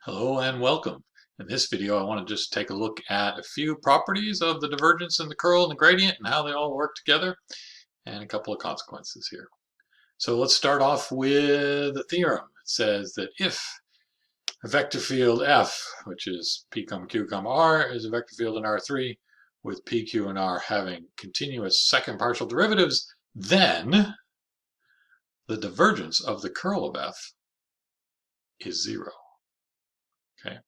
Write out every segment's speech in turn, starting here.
Hello and welcome. In this video, I want to just take a look at a few properties of the divergence and the curl and the gradient and how they all work together, and a couple of consequences here. So let's start off with the theorem. It says that if a vector field F, which is P comma Q comma R, is a vector field in R3 with P, Q, and R having continuous second partial derivatives, then the divergence of the curl of F is zero. Okay.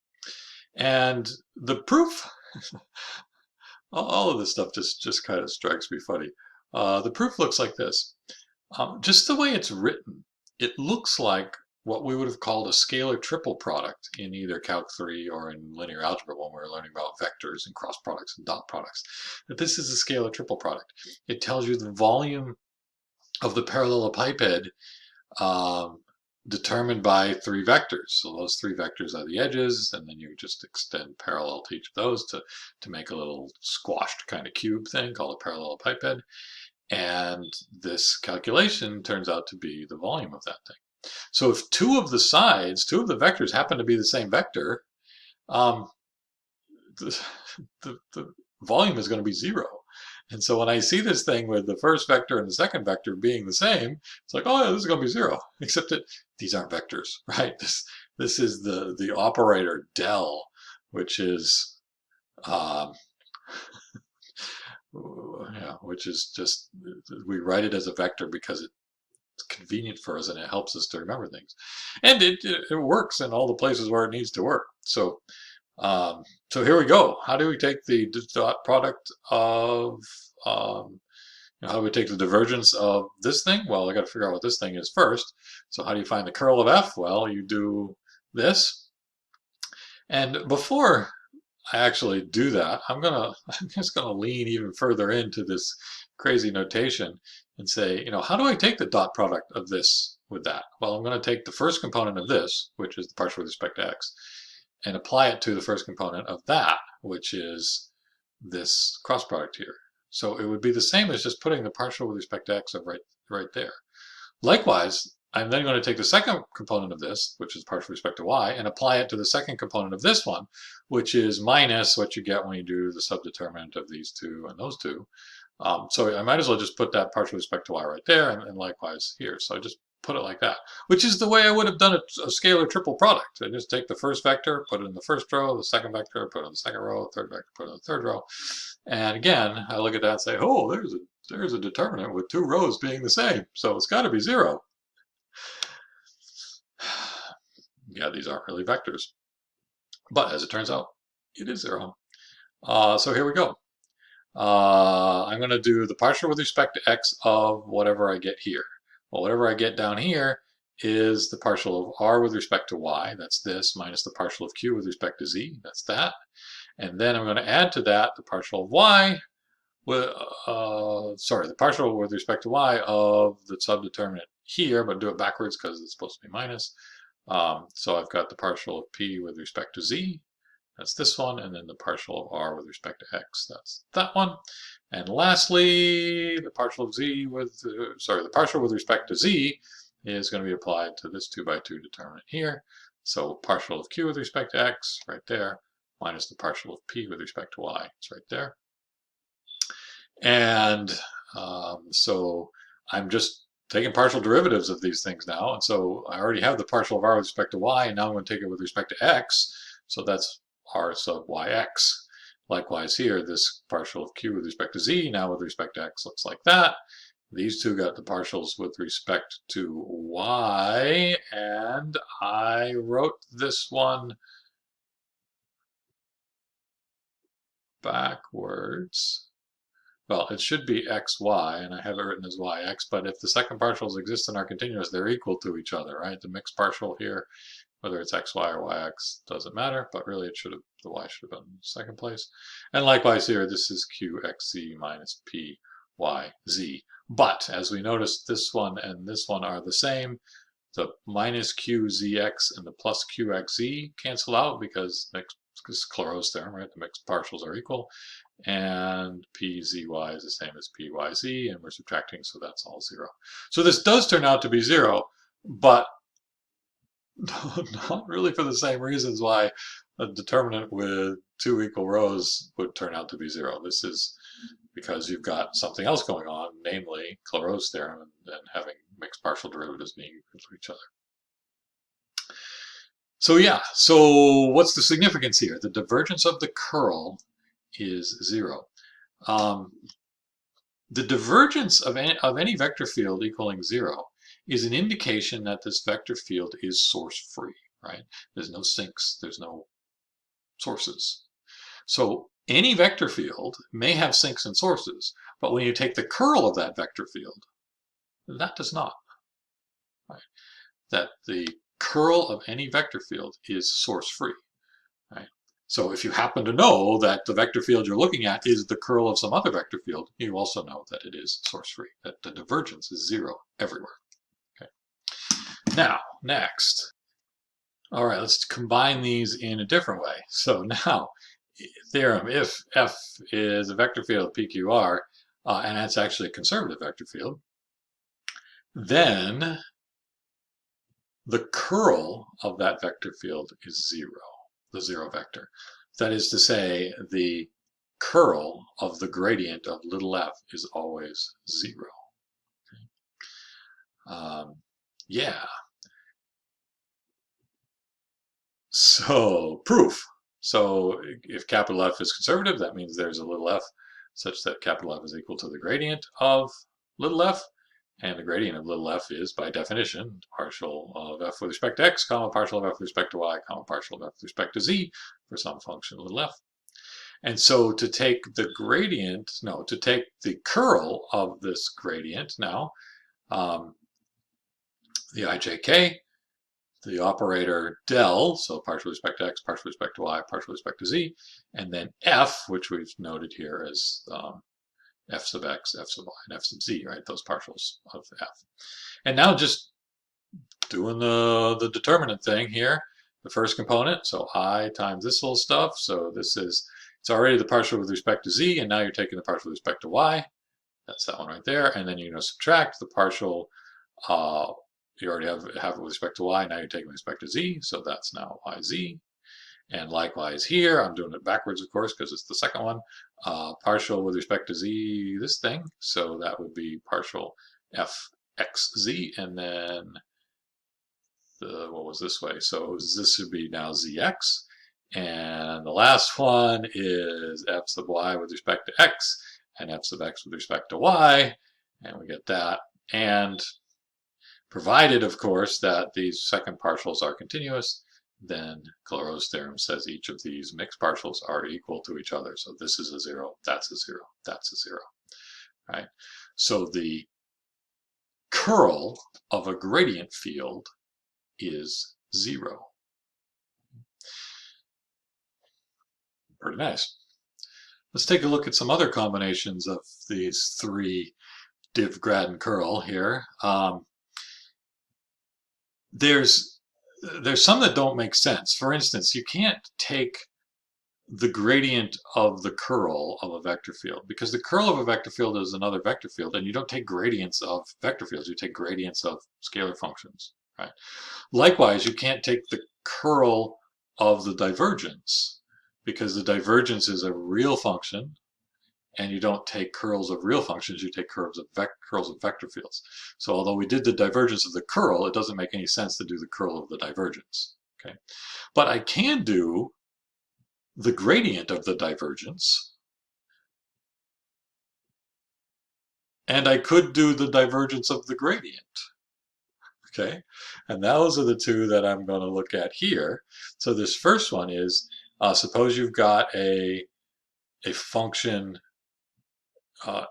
And the proof, all of this stuff just kind of strikes me funny. The proof looks like this. Just the way it's written, it looks like what we would have called a scalar triple product in either Calc 3 or in linear algebra when we were learning about vectors and cross products and dot products. But this is a scalar triple product. It tells you the volume of the parallelepiped um, determined by three vectors. So those three vectors are the edges, and then you just extend parallel to each of those to make a little squashed kind of cube thing called a parallelepiped. And this calculation turns out to be the volume of that thing. So if two of the sides, two of the vectors happen to be the same vector, um, the volume is going to be zero. And so when I see this thing with the first vector and the second vector being the same, it's like, oh, yeah, this is going to be zero. Except that these aren't vectors, right? This is the operator del, which is yeah, which is just, we write it as a vector because it's convenient for us and it helps us to remember things. And it works in all the places where it needs to work. So here we go. How do we take the dot product of, how do we take the divergence of this thing? Well, I got to figure out what this thing is first. So how do you find the curl of F? Well, you do this. And before I actually do that, I'm just gonna lean even further into this crazy notation and say, how do I take the dot product of this with that? Well, I'm going to take the first component of this, which is the partial with respect to x, and apply it to the first component of that, which is this cross product here. So it would be the same as just putting the partial with respect to x of right there. Likewise, I'm then going to take the second component of this, which is partial with respect to y, and apply it to the second component of this one, which is minus what you get when you do the subdeterminant of these two and those two. So I might as well just put that partial with respect to y right there, and likewise here. So I just put it like that, which is the way I would have done a scalar triple product. I just take the first vector, put it in the first row, the second vector, put it in the second row, third vector, put it in the third row. And again, I look at that and say, oh, there's a determinant with two rows being the same, so it's got to be zero. Yeah, these aren't really vectors. But as it turns out, it is zero. So here we go. I'm going to do the partial with respect to x of whatever I get here. Well, whatever I get down here is the partial of r with respect to y, that's this, minus the partial of q with respect to z, that's that. And then I'm going to add to that the partial of y, the partial with respect to y of the subdeterminant here, but do it backwards because it's supposed to be minus. So I've got the partial of p with respect to z, that's this one, and then the partial of r with respect to x, that's that one. And lastly, the partial of the partial with respect to z is going to be applied to this 2 by 2 determinant here. So partial of q with respect to x, right there, minus the partial of p with respect to y, it's right there. And so I'm just taking partial derivatives of these things now. And so I already have the partial of r with respect to y, and now I'm going to take it with respect to x. So that's r sub yx. Likewise here, this partial of q with respect to z, now with respect to x, looks like that. These two got the partials with respect to y, and I wrote this one backwards. Well, it should be xy, and I have it written as yx, but if the second partials exist and are continuous, they're equal to each other, right? The mixed partial here, whether it's xy or yx, doesn't matter, but really the y should have been in second place. And likewise here, this is qxz minus pyz. But as we notice, this one and this one are the same. The minus qzx and the plus qxz cancel out because it's Clause's theorem, right? The mixed partials are equal. And pzy is the same as pyz, and we're subtracting, so that's all zero. So this does turn out to be zero, but Not really for the same reasons why a determinant with two equal rows would turn out to be zero. This is because you've got something else going on, namely Clairaut's theorem and having mixed partial derivatives being equal to each other. So yeah, so what's the significance here? The divergence of the curl is zero. The divergence of any vector field equaling zero is an indication that this vector field is source free, right? There's no sinks, there's no sources. So any vector field may have sinks and sources, but when you take the curl of that vector field, that does not, right? That the curl of any vector field is source free, right? So if you happen to know that the vector field you're looking at is the curl of some other vector field, you also know that it is source free, that the divergence is zero everywhere. Okay. Now, next. All right, let's combine these in a different way. So now, theorem, if F is a vector field PQR, and that's actually a conservative vector field, then the curl of that vector field is zero, the zero vector. That is to say, the curl of the gradient of little f is always zero. Yeah. So, proof. So, if capital F is conservative, that means there's a little f such that capital F is equal to the gradient of little f. And the gradient of little f is, by definition, partial of f with respect to x, comma, partial of f with respect to y, comma, partial of f with respect to z for some function little f. And so to take the gradient, no, to take the curl of this gradient now, the ijk, the operator del, so partial with respect to x, partial with respect to y, partial with respect to z, and then f, which we've noted here as f sub x, f sub y, and f sub z, right? Those partials of f. And now just doing the determinant thing here, the first component, so I times this little stuff, so this is, it's already the partial with respect to z, and now you're taking the partial with respect to y. That's that one right there, and then you're going to subtract the partial, you already have it with respect to y, now you're taking with respect to z, so that's now yz. And likewise here, I'm doing it backwards, of course, because it's the second one. Partial with respect to z, this thing. So that would be partial fxz, and then what was this way? So this should be now zx. And the last one is f sub y with respect to x, and f sub x with respect to y. And we get that. And provided, of course, that these second partials are continuous, then Clairaut's theorem says each of these mixed partials are equal to each other. So this is a zero, that's a zero, that's a zero, right? So the curl of a gradient field is zero. Pretty nice. Let's take a look at some other combinations of these three div, grad, and curl here. There's some that don't make sense. For instance, you can't take the gradient of the curl of a vector field because the curl of a vector field is another vector field, and you don't take gradients of vector fields, you take gradients of scalar functions, right? Likewise, you can't take the curl of the divergence because the divergence is a real function, and you don't take curls of real functions, you take curls of vector fields. So although we did the divergence of the curl, it doesn't make any sense to do the curl of the divergence. Okay, but I can do the gradient of the divergence, and I could do the divergence of the gradient. Okay, and those are the two that I'm going to look at here. So this first one is, suppose you've got a function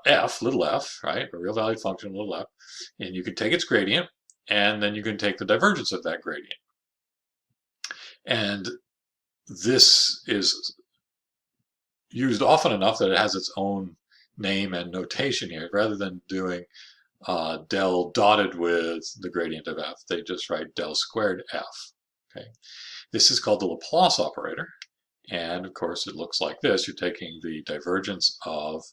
f, little f, right, a real valued function, little f, and you can take its gradient, and then you can take the divergence of that gradient. And this is used often enough that it has its own name and notation here. Rather than doing del dotted with the gradient of f, they just write del squared f. Okay, this is called the Laplace operator, and of course it looks like this. You're taking the divergence of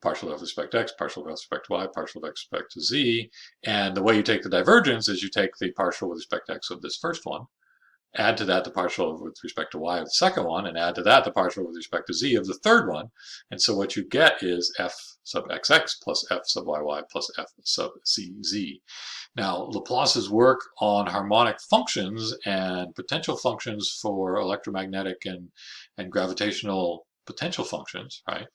partial with respect to x, partial with respect to y, partial with respect to z. And the way you take the divergence is you take the partial with respect to x of this first one, add to that the partial with respect to y of the second one, and add to that the partial with respect to z of the third one. And so what you get is f sub xx plus f sub yy plus f sub cz. Now, Laplace's work on harmonic functions and potential functions for electromagnetic and gravitational potential functions, right,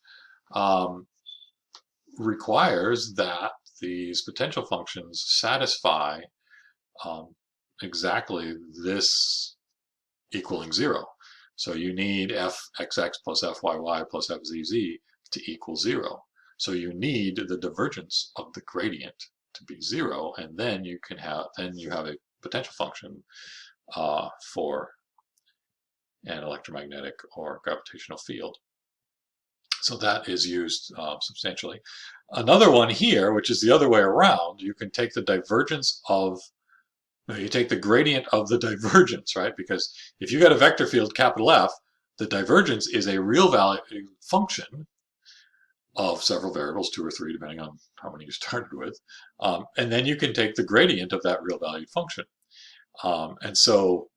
requires that these potential functions satisfy exactly this equaling 0. So you need fxx plus fyy plus fzz to equal 0. So you need the divergence of the gradient to be 0, and then you have a potential function for an electromagnetic or gravitational field. So that is used substantially. Another one here, which is the other way around, you can take the divergence of, you take the gradient of the divergence, right? Because if you got a vector field capital F, the divergence is a real value function of several variables, 2 or 3, depending on how many you started with. And then you can take the gradient of that real valued function. And so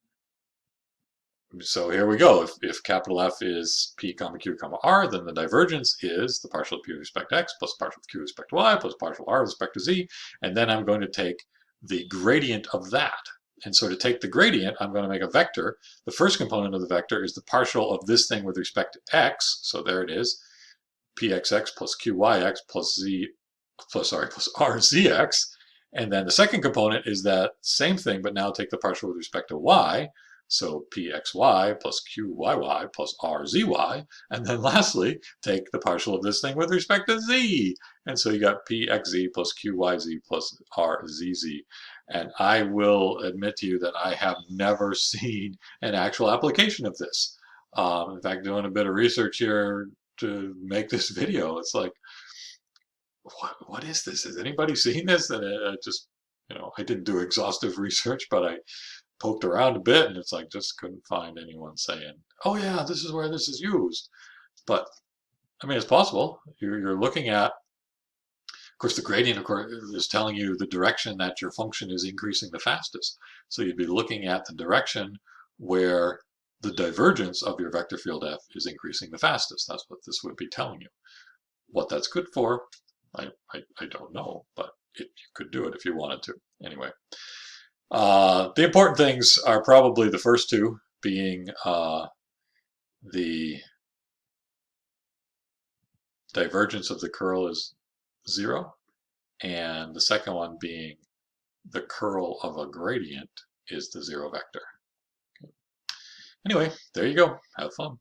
here we go. If capital F is P comma Q comma R, then the divergence is the partial of P with respect to X plus partial of Q with respect to Y plus partial R with respect to Z. And then I'm going to take the gradient of that. And so to take the gradient, I'm going to make a vector. The first component of the vector is the partial of this thing with respect to X. So there it is. Pxx plus Qyx plus Rzx. And then the second component is that same thing, but now take the partial with respect to Y. So Pxy plus Qyy plus Rzy. And then lastly, take the partial of this thing with respect to Z. And so you got Pxz plus Qyz plus Rzz. And I will admit to you that I have never seen an actual application of this. In fact, doing a bit of research here to make this video, it's like, what is this? Has anybody seen this? And I just, I didn't do exhaustive research, but I poked around a bit, and it's like, just couldn't find anyone saying, oh yeah, this is where this is used. But I mean, it's possible. You're looking at, of course, the gradient, of course, is telling you the direction that your function is increasing the fastest. So you'd be looking at the direction where the divergence of your vector field F is increasing the fastest. That's what this would be telling you. What that's good for, I don't know, but you could do it if you wanted to. Anyway, the important things are probably the first two, being the divergence of the curl is 0, and the second one being the curl of a gradient is the 0 vector. Anyway, there you go. Have fun.